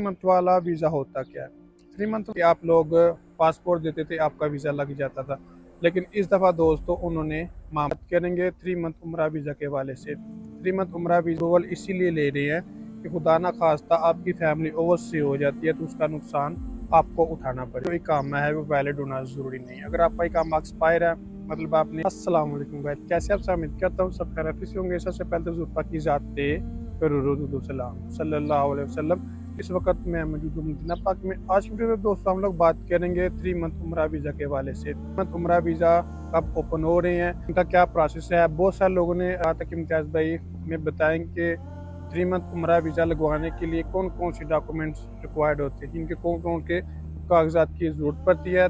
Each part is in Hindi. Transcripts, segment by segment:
मंथ वाला वीज़ा होता क्या है? 3 मंथ के आप लोग पासपोर्ट देते थे, आपका वीज़ा लग जाता था। लेकिन इस दफ़ा दोस्तों उन्होंने बात करेंगे 3 मंथ उम्रा वीज़ा के हवाले से। 3 मंथ उम्रा वीज़ा अप्रूवल इसीलिए ले रहे हैं कि खुदा ना खास्ता आपकी फैमिली ओवरसी हो जाती है तो उसका नुकसान आपको उठाना पड़े। जो इकामा है वो वैलिड होना ज़रूरी नहीं है। अगर आपका इकामा एक्सपायर है, मतलब आपने अस्सलाम वालेकुम गाइस, कैसे आप? उम्मीद करता हूँ सब खैरियत से होंगे। सबसे पहले तो ज़ुल्फ़ा की ज़ात पे दुरूद सलाम सल्लल्लाहु अलैहि वसल्लम। इस वक्त मैं मौजूद हूँ मदीना पाक में। आज की वीडियो में दोस्तों हम लोग बात करेंगे 3 मंथ उम्रा वीज़ा के हवाले से। 3 मंथ उम्रा वीज़ा कब ओपन हो रहे हैं, इनका क्या प्रोसेस है। बहुत सारे लोगों ने आज तक इम्तियाज़ भाई में बताएं कि 3 मंथ उम्रा वीज़ा लगवाने के लिए कौन कौन सी डॉक्यूमेंट्स रिक्वायर्ड होते हैं, इनके कौन कौन के कागजात की ज़रूरत पड़ती है,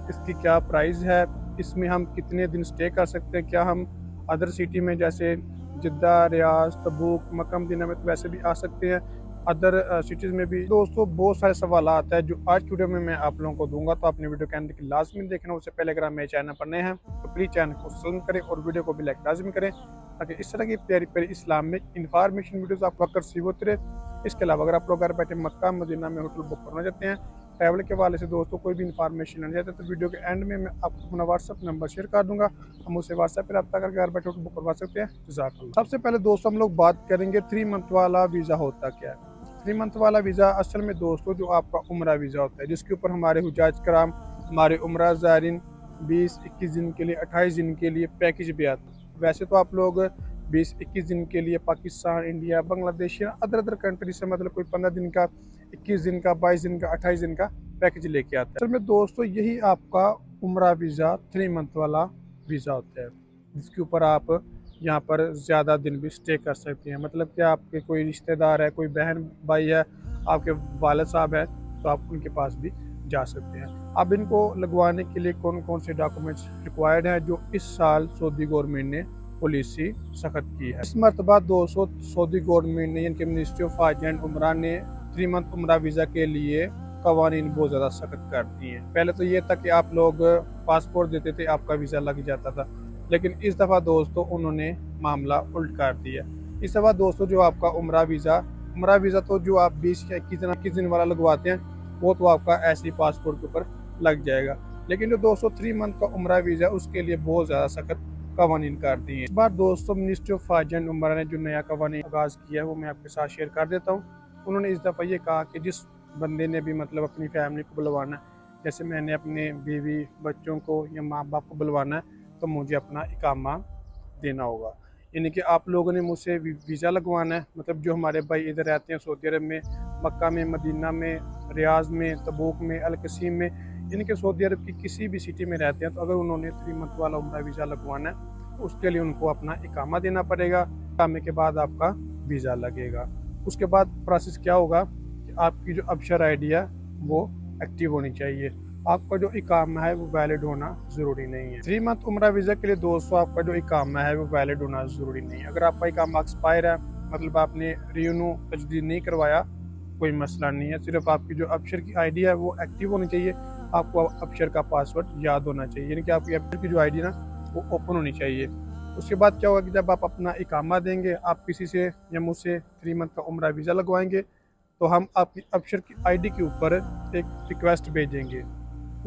इसकी क्या प्राइस है, इसमें हम कितने दिन स्टे कर सकते हैं, क्या हम अदर सिटी में जैसे जिद्दा, रियाज, तबूक, मक्का मदीना में तो वैसे भी आ सकते हैं, अदर सिटीज़ में भी। दोस्तों बहुत सारे सवाल आते हैं जो आज की वीडियो में मैं आप लोगों को दूंगा, तो अपनी वीडियो के अंदर की लाजमी देखना। उससे पहले अगर आप मेरे चैनल पर नए हैं तो प्लीज़ चैनल को सब्सक्राइब करें और वीडियो को भी लाइक लाजमी करें, ताकि इस तरह की प्यारी प्यारी इस्लामिक इन्फॉर्मेशन वीडियोज़ आपको वक्त रिसीव होती रहे। इसके अलावा अगर आप लोग घर बैठे मक्का मदीना में होटल बुक करना चाहते हैं, ट्रैवल के हवाले से दोस्तों कोई भी इन्फॉर्मेशन लेना चाहते हैं, तो वीडियो के एंड में मैं आपको अपना व्हाट्सअप नंबर शेयर कर दूंगा। हम उससे व्हाट्सएप पर रब्ता करके घर बैठे होटल बुक करवा सकते हैं। जज़ाकल्लाह। सबसे पहले दोस्तों हम लोग बात करेंगे 3 मंथ वाला वीज़ा होता क्या है। 3 मंथ वाला वीज़ा असल में दोस्तों जो आपका उम्रा वीज़ा होता है, जिसके ऊपर हमारे हुजाज कराम, हमारे उम्रा ज़ायरीन 20-21 दिन के लिए, 28 दिन के लिए पैकेज भी आता है। वैसे तो आप लोग 20-21 दिन के लिए पाकिस्तान, इंडिया, बांग्लादेश या अदर कंट्री से मतलब कोई 15 दिन का, 21 दिन का, 22 दिन का, 28 दिन का पैकेज लेके आता है। असल में दोस्तों यही आपका उम्रा वीज़ा 3 मंथ वाला वीज़ा होता है, जिसके ऊपर आप यहाँ पर ज़्यादा दिन भी स्टे कर सकते हैं। मतलब कि आपके कोई रिश्तेदार है, कोई बहन भाई है, आपके वालिद साहब हैं, तो आप उनके पास भी जा सकते हैं। अब इनको लगवाने के लिए कौन कौन से डॉक्यूमेंट्स रिक्वायर्ड हैं, जो इस साल सऊदी गवर्नमेंट ने पॉलिसी सख्त की है। इस मरतबा 200 सऊदी गवर्नमेंट ने, यानी कि मिनिस्ट्री ऑफ हज एंड उमरा ने 3 मंथ उम्रा वीज़ा के लिए कवानीन बहुत ज़्यादा सख्त कर दी हैं। पहले तो ये था कि आप लोग पासपोर्ट देते थे, आपका वीज़ा लग जाता था। लेकिन इस दफ़ा दोस्तों उन्होंने मामला उल्ट कर दिया। इस दफ़ा दोस्तों जो आपका उम्रा वीज़ा तो जो आप 20 या 21 दिन वाला लगवाते हैं, वो तो आपका ऐसे ही पासपोर्ट के ऊपर लग जाएगा। लेकिन जो दोस्तों 3 मंथ का उम्रा वीज़ा, उसके लिए बहुत ज़्यादा सख्त कवानीन कर दिए। इस बार दोस्तों मिनिस्ट्री ऑफ हज एंड उमरा ने जो नया कवानीन आगाज़ किया है, वो मैं आपके साथ शेयर कर देता हूँ। उन्होंने इस दफ़ा ये कहा कि जिस बंदे ने भी मतलब अपनी फैमिली को बुलवाना है, जैसे मैंने अपने बीवी बच्चों को या माँ बाप को बुलवाना है, तो मुझे अपना इकामा देना होगा। यानी कि आप लोगों ने मुझसे वीज़ा लगवाना है, मतलब जो हमारे भाई इधर रहते हैं सऊदी अरब में, मक्का में, मदीना में, रियाज में, तबूक में, अल कसीम में, यानी कि सऊदी अरब की किसी भी सिटी में रहते हैं, तो अगर उन्होंने 3 मंथ वाला उम्रा वीज़ा लगवाना है, तो उसके लिए उनको अपना इकामा देना पड़ेगा। इकामे के बाद आपका वीज़ा लगेगा। उसके बाद प्रोसेस क्या होगा कि आपकी जो अबशर आईडी है वो एक्टिव होनी चाहिए। आपका जो इकामा है वो वैलिड होना ज़रूरी नहीं है। 3 मंथ उम्रा वीज़ा के लिए दोस्तों आपका जो इकामा है वो वैलिड होना ज़रूरी नहीं है। अगर आपका इकामा एक्सपायर है, मतलब आपने रिन्यू तजदीद नहीं करवाया, कोई मसला नहीं है। सिर्फ आपकी जो अबशर की आईडी है वो एक्टिव होनी चाहिए। आपको अबशर का पासवर्ड याद होना चाहिए, यानी कि आपकी अबशर की जो आईडी ना वो ओपन होनी चाहिए। उसके बाद क्या होगा कि जब आप अपना इकामा देंगे, आप किसी से या मुझसे 3 मंथ का उम्रा वीज़ा लगवाएंगे, तो हम आपकी अबशर की आईडी के ऊपर एक रिक्वेस्ट भेजेंगे।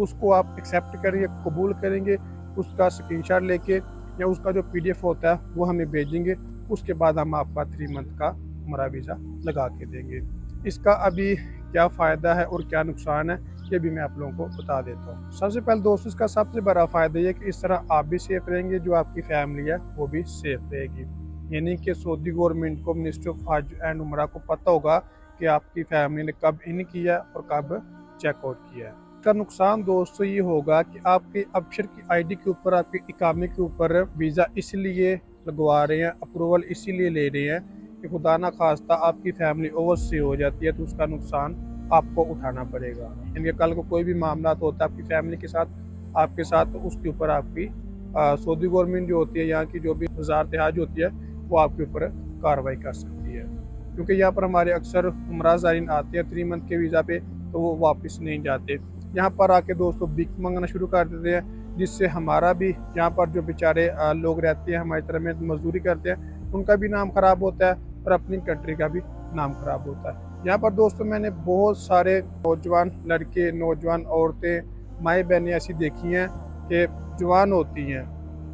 उसको आप एक्सेप्ट करेंगे, कबूल करेंगे, उसका स्क्रीनशॉट लेके या उसका जो पीडीएफ होता है वो हमें भेजेंगे। उसके बाद हम आपका 3 मंथ का उम्रा वीज़ा लगा के देंगे। इसका अभी क्या फ़ायदा है और क्या नुकसान है, ये भी मैं आप लोगों को बता देता हूँ। सबसे पहले दोस्तों इसका सबसे बड़ा फ़ायदा ये कि इस तरह आप भी सेफ़ रहेंगे, जो आपकी फैमिली है वो भी सेफ़ रहेगी। यानी कि सऊदी गवर्नमेंट को, मिनिस्ट्री ऑफ हज एंड उमरा को पता होगा कि आपकी फैमिली ने कब इन किया और कब चेकआउट किया है। इसका नुकसान दोस्तों ये होगा कि आपके अबशर की आईडी के ऊपर, आपके इकामे के ऊपर वीज़ा इसलिए लगवा रहे हैं, अप्रूवल इसीलिए ले रहे हैं कि खुदा ना खास्ता आपकी फैमिली ओवरसी हो जाती है तो उसका नुकसान आपको उठाना पड़ेगा। यानी कल को कोई भी मामला होता है आपकी फैमिली के साथ, आपके साथ, तो उसके ऊपर आपकी सऊदी गवर्नमेंट जो होती है, यहाँ की जो भी वज़ारत हज होती है, वो आपके ऊपर कार्रवाई कर सकती है। क्योंकि यहाँ पर हमारे अक्सर उम्रा ज़ायरीन आते हैं 3 मंथ के वीज़ा पे, तो वो वापस नहीं जाते। यहाँ पर आके दोस्तों भीख मंगना शुरू कर देते हैं, जिससे हमारा भी, यहाँ पर जो बेचारे लोग रहते हैं हमारी तरह में मजदूरी करते हैं, उनका भी नाम ख़राब होता है और अपनी कंट्री का भी नाम ख़राब होता है। यहाँ पर दोस्तों मैंने बहुत सारे नौजवान लड़के, नौजवान औरतें, माएँ बहनें ऐसी देखी हैं कि जवान होती हैं,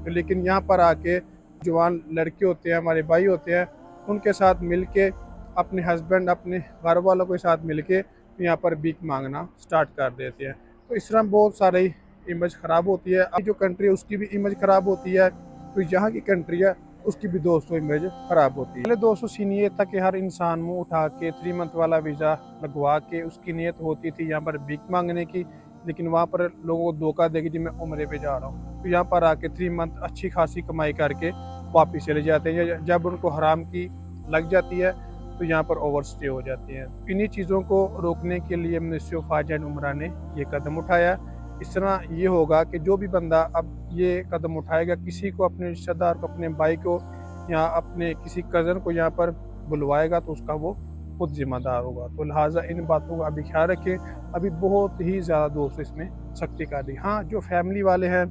लेकिन यहाँ पर आके जवान लड़के होते हैं, हमारे भाई होते हैं, उनके साथ मिलके अपने हस्बैंड, अपने घर वालों के साथ मिलके यहाँ पर भीख मांगना स्टार्ट कर देते हैं। तो इस तरह बहुत सारी इमेज ख़राब होती है। अब जो कंट्री है उसकी भी इमेज ख़राब होती है, तो यहाँ की कंट्री है उसकी भी दोस्तों इमेज ख़राब होती है। पहले दोस्तों सीन ये था कि हर इंसान मुँह उठा के 3 मंथ वाला वीज़ा लगवा के उसकी नीयत होती थी यहाँ पर भीख मांगने की, लेकिन वहाँ पर लोगों को धोखा देगी जी मैं उम्रे पे जा रहा हूँ, तो यहाँ पर आके 3 मंथ अच्छी खासी कमाई करके वापस चले जाते हैं। जब उनको हराम की लग जाती है तो यहाँ पर ओवर स्टे हो जाती हैं। इन्हीं चीज़ों को रोकने के लिए मिनिस्ट्री ऑफ हज एंड उम्रा ने ये कदम उठाया। इस तरह ये होगा कि जो भी बंदा अब ये कदम उठाएगा, किसी को, अपने रिश्तेदार को, अपने भाई को या अपने किसी कज़न को यहाँ पर बुलवाएगा, तो उसका वो खुद जिम्मेदार होगा। तो लिहाजा इन बातों का अभी ख्याल रखें। अभी बहुत ही ज़्यादा दोस्त इसमें सख्ती कर दी। हाँ, जो फैमिली वाले हैं,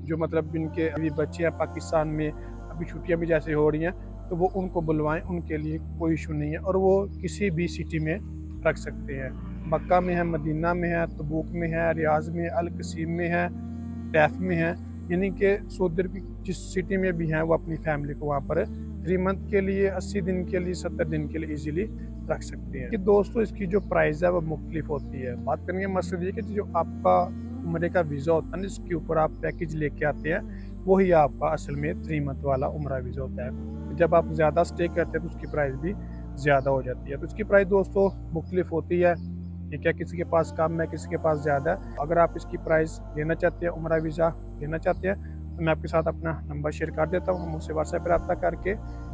जो मतलब जिनके अभी बच्चे हैं पाकिस्तान में, अभी छुट्टियाँ भी जैसे हो रही हैं, तो वो उनको बुलवाएं, उनके लिए कोई इशू नहीं है और वो किसी भी सिटी में रख सकते हैं। मक्का में है, मदीना में है, तबूक में है, रियाज में, अल कसीम में है, टैफ में है, यानी कि सऊदी की जिस सिटी में भी हैं वो अपनी फैमिली को वहाँ पर 3 मंथ के लिए, 80 दिन के लिए, 70 दिन के लिए इजीली रख सकते हैं। कि दोस्तों इसकी जो प्राइस है वो मुख्तलिफ होती है। बात करनी है मकसद ये कि जो आपका उम्रे का वीज़ा होता है ना, जिसके ऊपर आप पैकेज लेके आते हैं, वही आपका असल में 3 मंथ वाला उम्रा वीज़ा होता है। जब आप ज़्यादा स्टे करते हैं तो उसकी प्राइस भी ज़्यादा हो जाती है। तो इसकी प्राइस दोस्तों मुख्तलिफ होती है, ठीक है, किसी के पास कम है, किसी के पास ज़्यादा है। अगर आप इसकी प्राइस लेना चाहते हैं, उम्रा वीज़ा लेना चाहते हैं, तो मैं आपके साथ अपना नंबर शेयर कर देता हूँ, हम मुझसे व्हाट्सएप पर रब्ता करके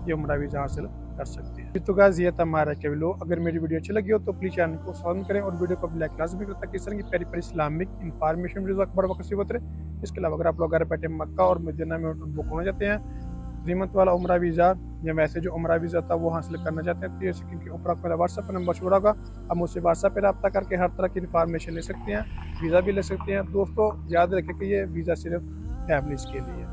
ये उम्रा वीज़ा हासिल कर सकते हैं। तो गाइस ये था हमारा वीडियो। अगर मेरी वीडियो अच्छी लगी हो तो प्लीज़ चैनल को सब्सक्राइब करें और वीडियो को लाइक लाजमी करें, ताकि इस तरह की प्यारी प्यारी इस्लामिक इन्फॉर्मेशन वीडियोज़ अखबार वक्सी होते रहे। इसके अलावा अगर आप लोग घर बैठे मक्का और मदीना में बुक होना चाहते हैं, 3 मंथ वाला उम्रा वीज़ा या वैसे जो उम्रा वीज़ा था वो हासिल करना चाहते हैं, तो जैसे क्योंकि ऊपर आपको मेरा व्हाट्सएप नंबर छोड़ा होगा, आप मुझसे व्हाट्सएप पर रब्ता करके हर तरह की इन्फॉर्मेशन ले सकते हैं, वीज़ा भी ले सकते हैं। दोस्तों याद रखें कि ये वीज़ा सिर्फ फैमिलीज़ के लिए है।